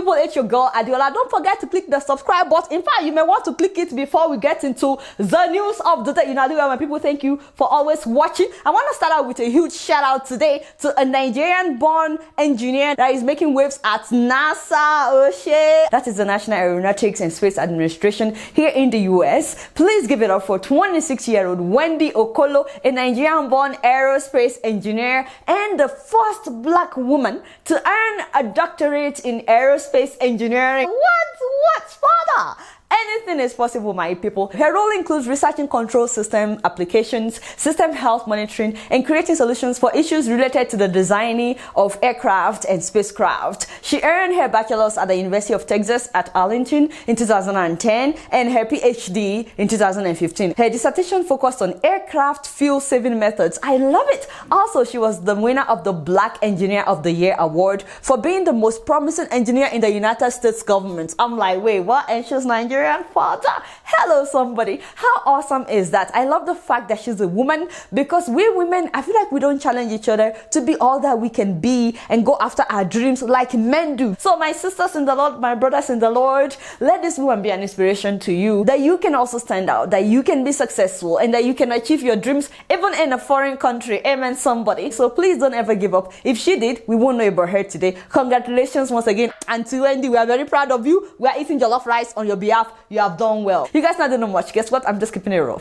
people, it's your girl Adeola. Don't forget to click the subscribe button. In fact, you may want to click it before we get into the news of the day. You know, my people, thank you for always watching. I want to start out with a huge shout out today to a Nigerian born engineer that is making waves at NASA. That is the National Aeronautics and Space Administration here in the US. Please give it up for 26-year-old Wendy Okolo, a Nigerian born aerospace engineer and the first black woman to earn a doctorate in aerospace engineering. What father? Anything is possible, my people. Her role includes researching control system applications, system health monitoring, and creating solutions for issues related to the designing of aircraft and spacecraft. She earned her bachelor's at the University of Texas at Arlington in 2010 and her Ph.D. in 2015. Her dissertation focused on aircraft fuel-saving methods. I love it. Also, she was the winner of the Black Engineer of the Year award for being the most promising engineer in the United States government. I'm like, wait, what? And she's Nigerian father. Hello, somebody. How awesome is that? I love the fact that she's a woman, because we women, I feel like we don't challenge each other to be all that we can be and go after our dreams like men do. So my sisters in the Lord, my brothers in the Lord, let this woman be an inspiration to you, that you can also stand out, that you can be successful, and that you can achieve your dreams even in a foreign country. Amen, somebody. So please don't ever give up. If she did, we won't know about her today. Congratulations once again. And to Wendy, we are very proud of you. We are eating jollof rice on your behalf. You have done well. You guys not doing much. Guess what? I'm just keeping it raw.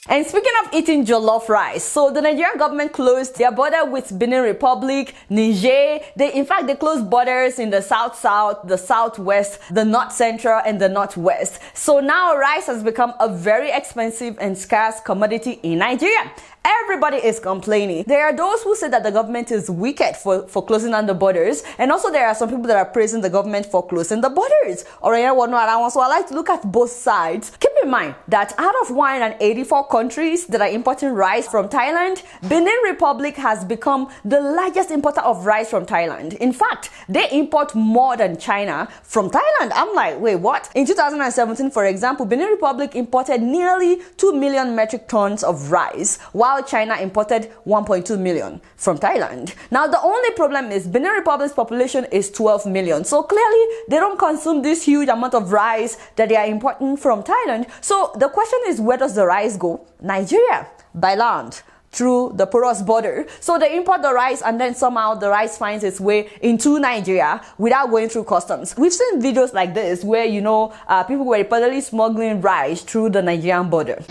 And speaking of eating jollof rice, so the Nigerian government closed their border with Benin Republic, Niger. In fact, they closed borders in the south-south, the southwest, the north-central, and the northwest. So now rice has become a very expensive and scarce commodity in Nigeria. Everybody is complaining. There are those who say that the government is wicked for closing down the borders, and also there are some people that are praising the government for closing the borders. So I like to look at both sides. Keep in mind that out of 184 countries that are importing rice from Thailand, Benin Republic has become the largest importer of rice from Thailand. In fact, they import more than China from Thailand. I'm like, wait, what? In 2017, for example, Benin Republic imported nearly 2 million metric tons of rice, while China imported 1.2 million from Thailand. Now, the only problem is Benin Republic's population is 12 million. So clearly, they don't consume this huge amount of rice that they are importing from Thailand. So the question is, where does the rice go? Nigeria, by land, through the porous border. So they import the rice, and then somehow the rice finds its way into Nigeria without going through customs. We've seen videos like this where, people were reportedly smuggling rice through the Nigerian border.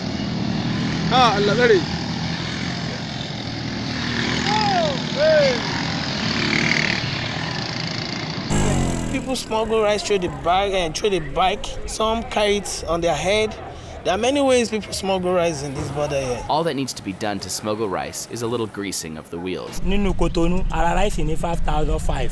People smuggle rice through the bag and through the bike. Some carry it on their head. There are many ways people smuggle rice in this border here. All that needs to be done to smuggle rice is a little greasing of the wheels. Nínú Kotonu, ara rice ní 5,005.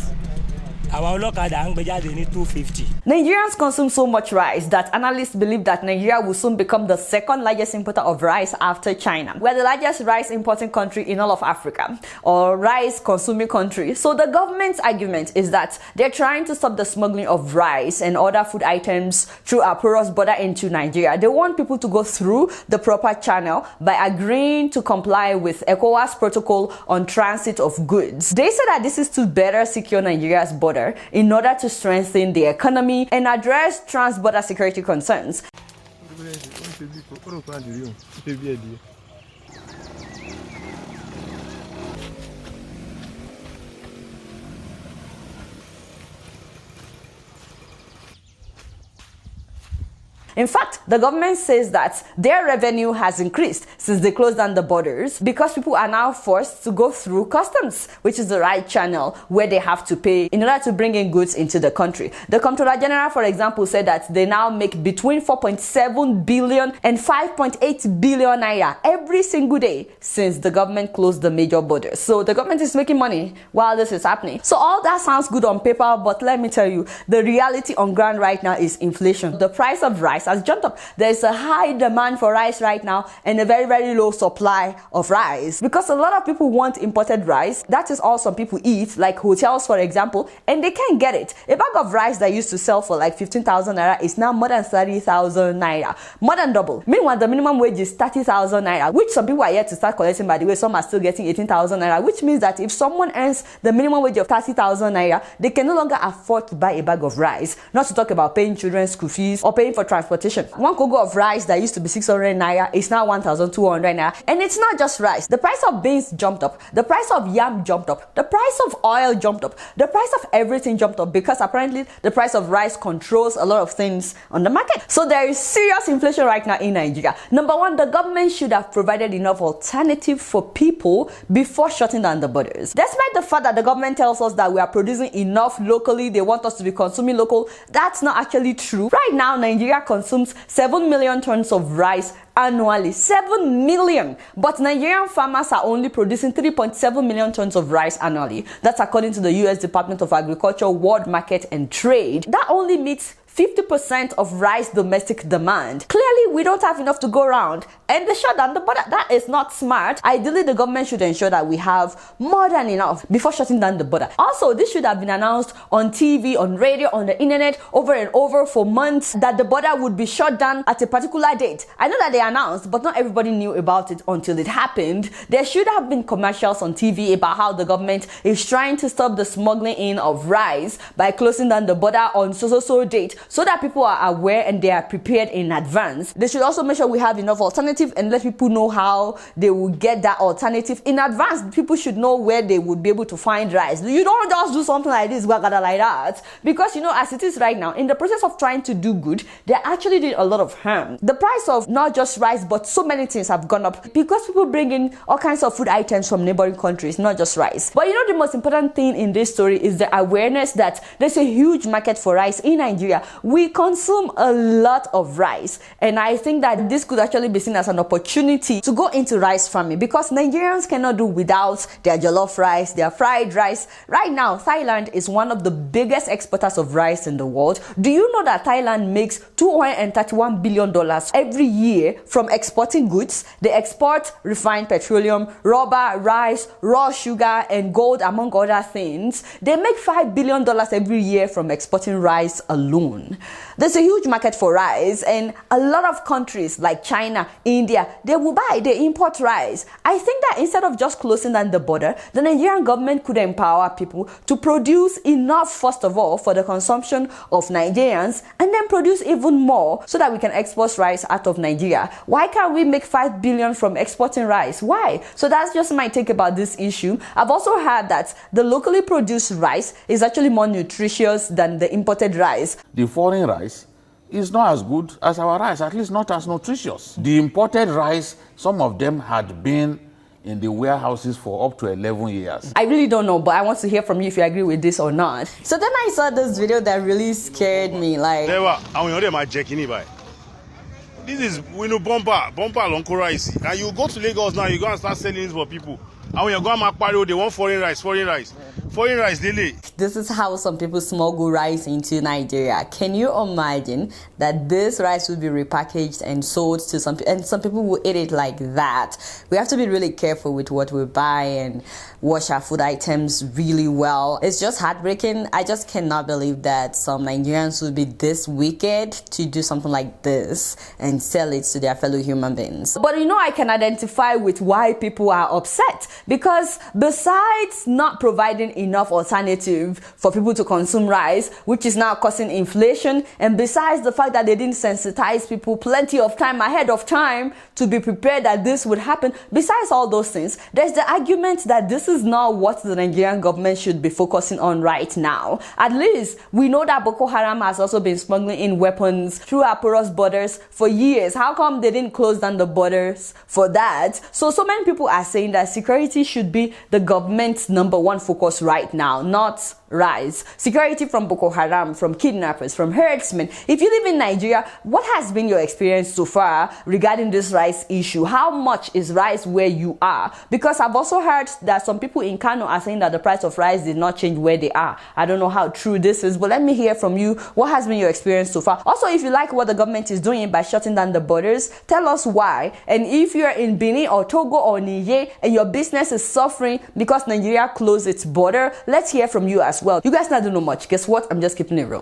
Àwọn ọlọ́kadà ń gbé jáde ní 250. Nigerians consume so much rice that analysts believe that Nigeria will soon become the second largest importer of rice after China. We're the largest rice importing country in all of Africa, or rice consuming country. So the government's argument is that they're trying to stop the smuggling of rice and other food items through our porous border into Nigeria. They want people to go through the proper channel by agreeing to comply with ECOWAS protocol on transit of goods. They say that this is to better secure Nigeria's border in order to strengthen the economy and address trans-border security concerns. In fact, the government says that their revenue has increased since they closed down the borders because people are now forced to go through customs, which is the right channel where they have to pay in order to bring in goods into the country. The Comptroller General, for example, said that they now make between 4.7 billion and 5.8 billion naira every single day since the government closed the major borders. So the government is making money while this is happening. So all that sounds good on paper, but let me tell you, the reality on ground right now is inflation. The price of rice has jumped up. There's a high demand for rice right now and a very, very low supply of rice because a lot of people want imported rice. That is all some people eat, like hotels, for example, and they can't get it. A bag of rice that used to sell for like 15,000 naira is now more than 30,000 naira, more than double. Meanwhile, the minimum wage is 30,000 naira, which some people are yet to start collecting, by the way. Some are still getting 18,000 naira, which means that if someone earns the minimum wage of 30,000 naira, they can no longer afford to buy a bag of rice, not to talk about paying children's school fees or paying for transportation. One kogo of rice that used to be 600 naira is now 1,200 naira. And it's not just rice. The price of beans jumped up. The price of yam jumped up. The price of oil jumped up. The price of everything jumped up because apparently the price of rice controls a lot of things on the market. So there is serious inflation right now in Nigeria. Number one, the government should have provided enough alternative for people before shutting down the borders. Despite the fact that the government tells us that we are producing enough locally, they want us to be consuming local, that's not actually true. Right now, Nigeria consumes 7 million tons of rice annually. 7 million. But Nigerian farmers are only producing 3.7 million tons of rice annually. That's according to the US Department of Agriculture, World Market and Trade. That only meets 50% of rice domestic demand. Clearly, we don't have enough to go around, and they shut down the border. That is not smart. Ideally, the government should ensure that we have more than enough before shutting down the border. Also, this should have been announced on TV, on radio, on the internet over and over for months that the border would be shut down at a particular date. I know that they announced, but not everybody knew about it until it happened. There should have been commercials on TV about how the government is trying to stop the smuggling in of rice by closing down the border on so date, so that people are aware and they are prepared in advance. They should also make sure we have enough alternative and let people know how they will get that alternative in advance. People should know where they would be able to find rice. You don't just do something like this, like that, because you know, as it is right now, in the process of trying to do good, they actually did a lot of harm. The price of not just rice, but so many things have gone up because people bring in all kinds of food items from neighboring countries, not just rice. But you know, the most important thing in this story is the awareness that there's a huge market for rice in Nigeria. We consume a lot of rice, and I think that this could actually be seen as an opportunity to go into rice farming because Nigerians cannot do without their jollof rice, their fried rice. Right now, Thailand is one of the biggest exporters of rice in the world. Do you know that Thailand makes $231 billion every year from exporting goods? They export refined petroleum, rubber, rice, raw sugar, and gold, among other things. They make $5 billion every year from exporting rice alone. There's a huge market for rice, and a lot of countries like China, India, they import rice. I think that instead of just closing down the border, the Nigerian government could empower people to produce enough, first of all, for the consumption of Nigerians, and then produce even more so that we can export rice out of Nigeria. Why can't we make 5 billion from exporting rice? Why? So that's just my take about this issue. I've also heard that the locally produced rice is actually more nutritious than the imported rice. The foreign rice is not as good as our rice, at least not as nutritious. The imported rice, some of them had been in the warehouses for up to 11 years. I really don't know, but I want to hear from you if you agree with this or not. So then I saw this video that really scared me. Like, this is bumper long rice. And you go to Lagos now, you go and start selling this for people. And when you go to Makparo, they want foreign rice daily. This is how some people smuggle rice into Nigeria. Can you imagine that this rice will be repackaged and sold to some people, and some people will eat it like that? We have to be really careful with what we buy and wash our food items really well. It's just heartbreaking. I just cannot believe that some Nigerians would be this wicked to do something like this and sell it to their fellow human beings. But you know, I can identify with why people are upset, because besides not providing enough alternative for people to consume rice, which is now causing inflation, and besides the fact that they didn't sensitize people plenty of time ahead of time to be prepared that this would happen, besides all those things, there's the argument that this is not what the Nigerian government should be focusing on right now. At least we know that Boko Haram has also been smuggling in weapons through our porous borders for years. How come they didn't close down the borders for that? So many people are saying that security should be the government's #1 focus right now, not rice. Security from Boko Haram, from kidnappers, from herdsmen. If you live in Nigeria, what has been your experience so far regarding this rice issue? How much is rice where you are? Because I've also heard that some people in Kano are saying that the price of rice did not change where they are. I don't know how true this is, but let me hear from you. What has been your experience so far? Also, if you like what the government is doing by shutting down the borders, tell us why. And if you're in Benin or Togo or Niger and your business is suffering because Nigeria closed its border, let's hear from you as well. You guys not do know much. Guess what? I'm just keeping it real.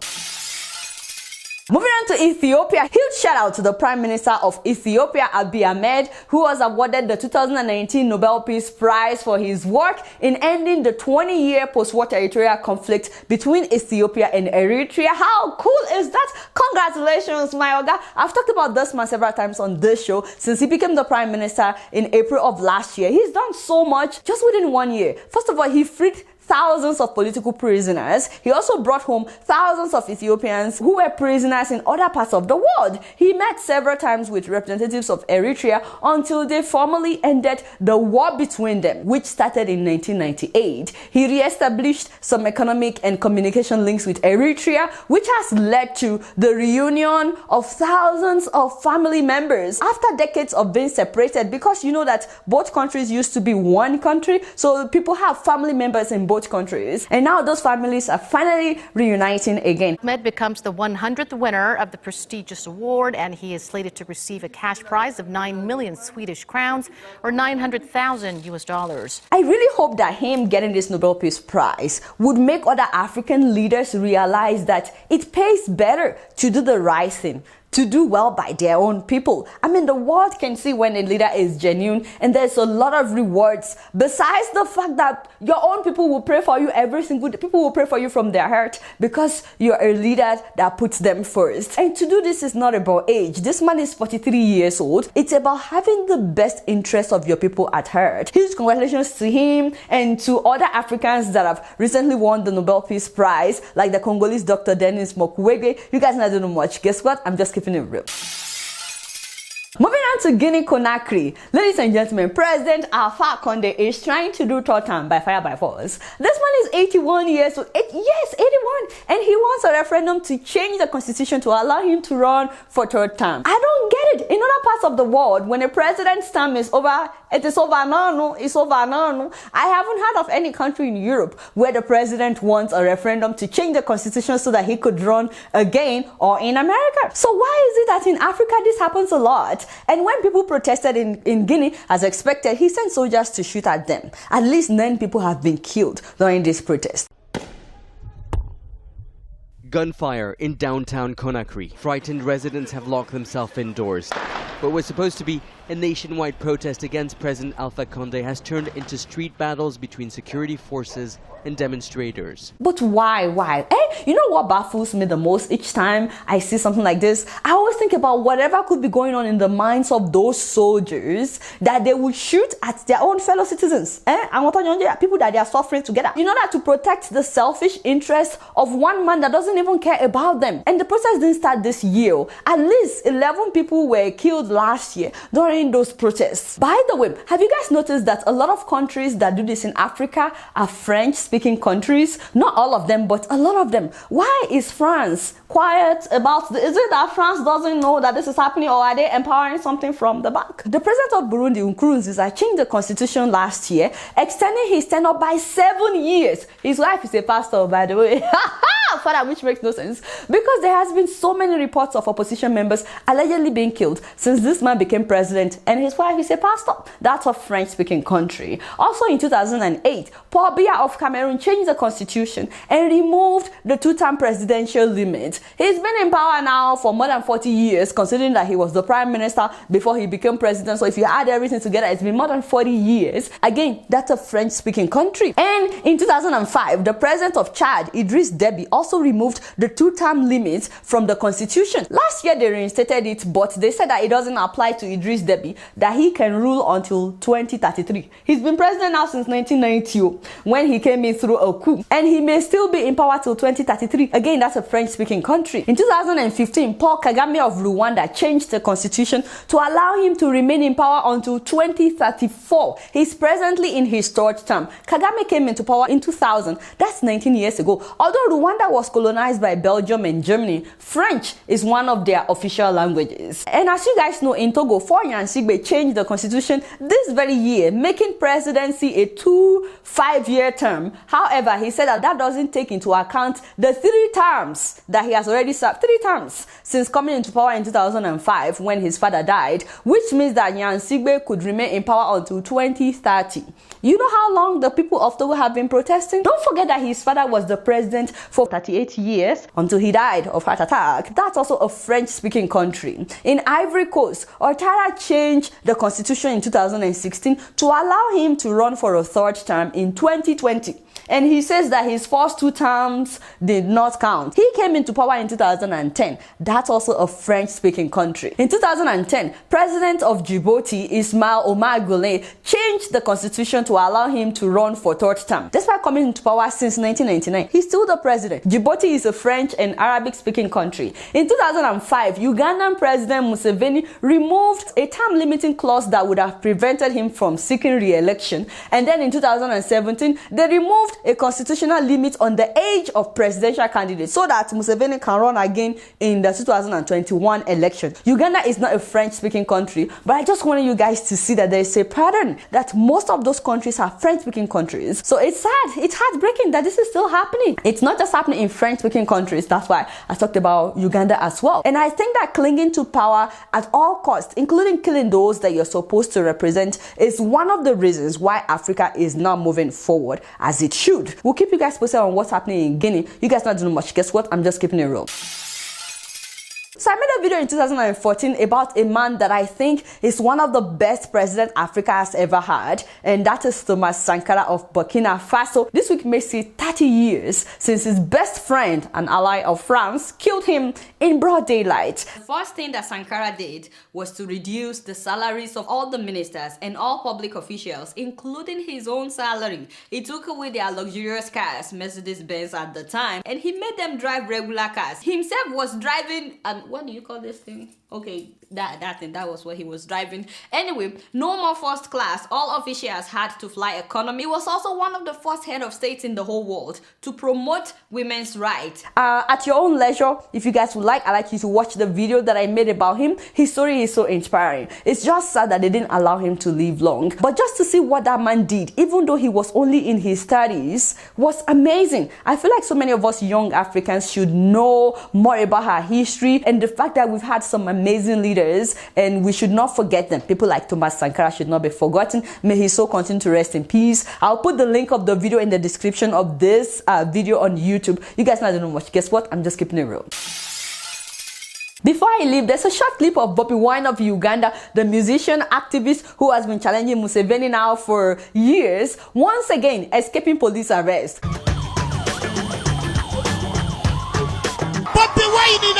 Moving on to Ethiopia, huge shout out to the Prime Minister of Ethiopia, Abiy Ahmed, who was awarded the 2019 Nobel Peace Prize for his work in ending the 20-year post-war territorial conflict between Ethiopia and Eritrea. How cool is that? Congratulations, my Oga. I've talked about this man several times on this show since he became the Prime Minister in April of last year. He's done so much just within 1 year. First of all, he freed thousands of political prisoners. He also brought home thousands of Ethiopians who were prisoners in other parts of the world. He met several times with representatives of Eritrea until they formally ended the war between them, which started in 1998. He re-established some economic and communication links with Eritrea, which has led to the reunion of thousands of family members after decades of being separated, because you know that both countries used to be one country, so people have family members in both countries, and now those families are finally reuniting again. Ahmed becomes the 100th winner of the prestigious award, and he is slated to receive a cash prize of 9 million Swedish crowns or $900,000 US. I really hope that him getting this Nobel Peace Prize would make other African leaders realize that it pays better to do the right thing, to do well by their own people. I mean, the world can see when a leader is genuine, and there's a lot of rewards. Besides the fact that your own people will pray for you every single day. People will pray for you from their heart because you're a leader that puts them first. And to do this is not about age. This man is 43 years old. It's about having the best interest of your people at heart. Huge congratulations to him and to other Africans that have recently won the Nobel Peace Prize, like the Congolese Dr. Denis Mukwege. You guys not know much. Guess what? I'm just keeping it real. Moving on to Guinea Conakry. Ladies and gentlemen, President Alpha Conde is trying to do third term by fire by force. This man is 81 years old. Yes, 81. And he wants a referendum to change the constitution to allow him to run for third term. I don't get it. In other parts of the world, when a president's term is over, it is over now. No, it's over now. No. I haven't heard of any country in Europe where the president wants a referendum to change the constitution so that he could run again, or in America. So why is it that in Africa this happens a lot? And when people protested in Guinea, as expected, he sent soldiers to shoot at them. At least 9 people have been killed during this protest. Gunfire in downtown Conakry. Frightened residents have locked themselves indoors. What was supposed to be a nationwide protest against President Alpha Conde has turned into street battles between security forces and demonstrators. But why? You know what baffles me the most each time I see something like this? I always think about whatever could be going on in the minds of those soldiers that they would shoot at their own fellow citizens. People that they are suffering together. In order to protect the selfish interests of one man that doesn't even care about them. And the protest didn't start this year. At least 11 people were killed last year during those protests. By the way, have you guys noticed that a lot of countries that do this in Africa are French-speaking countries? Not all of them, but a lot of them. Why is France quiet about this? Is it that France doesn't know that this is happening, or are they empowering something from the back? The president of Burundi, Nkurunziza, changed the constitution last year, extending his tenure by 7 years. His wife is a pastor, by the way. Father, which makes no sense, because there has been so many reports of opposition members allegedly being killed since this man became president, and his wife is a pastor. That's a French-speaking country. Also in 2008, Paul Biya of Cameroon changed the constitution and removed the 2-term presidential limit. He's been in power now for more than 40 years, considering that he was the prime minister before he became president. So if you add everything together, it's been more than 40 years. Again, that's a French-speaking country. And in 2005, the president of Chad, Idriss Deby, also also removed the 2-term limit from the constitution. Last year they reinstated it, but they said that it doesn't apply to Idris Deby, that he can rule until 2033. He's been president now since 1990 when he came in through a coup, and he may still be in power till 2033. Again, that's a French-speaking country. In 2015, Paul Kagame of Rwanda changed the constitution to allow him to remain in power until 2034. He's presently in his 3rd term. Kagame came into power in 2000. That's 19 years ago. Although Rwanda was colonized by Belgium and Germany, French is one of their official languages. And as you guys know, in Togo, Faure Sigbe changed the constitution this very year, making presidency a 5-year term. However, he said that that doesn't take into account the 3 terms that he has already served. 3 terms since coming into power in 2005 when his father died, which means that Sigbe could remain in power until 2030. You know how long the people of Togo have been protesting? Don't forget that his father was the president for 38 years until he died of heart attack. That's also a French-speaking country. In Ivory Coast, Ouattara changed the constitution in 2016 to allow him to run for a 3rd term in 2020. And he says that his first 2 terms did not count. He came into power in 2010. That's also a French-speaking country. In 2010, President of Djibouti, Ismail Omar Guelleh, changed the constitution to allow him to run for 3rd term. Despite coming into power since 1999, he's still the president. Djibouti is a French and Arabic-speaking country. In 2005, Ugandan President Museveni removed a term-limiting clause that would have prevented him from seeking re-election. And then in 2017, they removed a constitutional limit on the age of presidential candidates so that Museveni can run again in the 2021 election. Uganda is not a French-speaking country, but I just wanted you guys to see that there is a pattern that most of those countries are French-speaking countries. So it's sad, it's heartbreaking that this is still happening. It's not just happening in French-speaking countries. That's why I talked about Uganda as well. And I think that clinging to power at all costs, including killing those that you're supposed to represent, is one of the reasons why Africa is not moving forward as it should. We'll keep you guys posted on what's happening in Guinea. You guys not doing much. Guess what? I'm just keeping it real. So I made a video in 2014 about a man that I think is one of the best presidents Africa has ever had, and that is Thomas Sankara of Burkina Faso. This week makes it 30 years since his best friend and ally of France killed him in broad daylight. The first thing that Sankara did was to reduce the salaries of all the ministers and all public officials, including his own salary. He took away their luxurious cars, Mercedes-Benz at the time, and he made them drive regular cars. He himself was driving what do you call this thing? Okay, that was what he was driving. Anyway, no more first class. All officials had to fly economy. He was also one of the first head of states in the whole world to promote women's rights. At your own leisure, if you guys would like, I'd like you to watch the video that I made about him. His story is so inspiring. It's just sad that they didn't allow him to live long. But just to see what that man did, even though he was only in his 30s, was amazing. I feel like so many of us young Africans should know more about our history and the fact that we've had some amazing leaders and we should not forget them. People like Thomas Sankara should not be forgotten. May his soul continue to rest in peace. I'll put the link of the video in the description of this video on YouTube. You guys not know much. Guess what? I'm just keeping it real. Before I leave, there's a short clip of Bobi Wine of Uganda, the musician activist who has been challenging Museveni now for years, once again escaping police arrest. Bobi Wine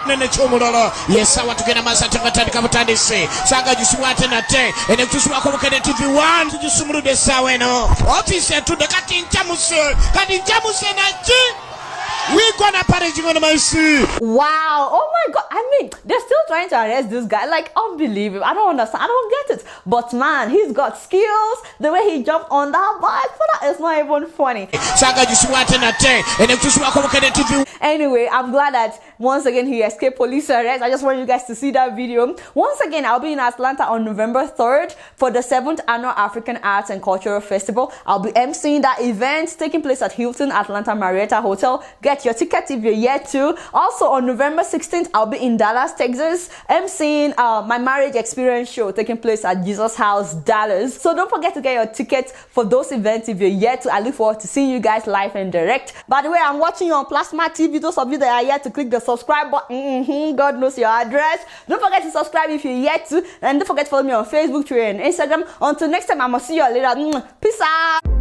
nene chomulolo yesawa tugenda masatu katandika butandise sanga jisuwate nate ene kutuswa ko kene TV1 tujisumulude sawa eno office etude kati njamuse nachi. We're gonna party on my sea. Wow, oh my god, I mean, they're still trying to arrest this guy, like unbelievable. I don't understand, I don't get it. But man, he's got skills. The way he jumped on that bike, that is not even funny. Anyway, I'm glad that once again he escaped police arrest. I just want you guys to see that video. Once again, I'll be in Atlanta on November 3rd for the 7th Annual African Arts and Cultural Festival. I'll be emceeing that event taking place at Hilton Atlanta Marietta Hotel. Get your ticket if you're yet to. Also on November 16th, I'll be in Dallas, Texas, emceeing my marriage experience show taking place at Jesus House, Dallas. So don't forget to get your tickets for those events if you're yet to. I look forward to seeing you guys live and direct. By the way, I'm watching you on Plasma TV. Those of you that are yet to click the subscribe button, God knows your address. Don't forget to subscribe if you're yet to. And don't forget to follow me on Facebook, Twitter, and Instagram. Until next time, I'm going to see you later. Peace out.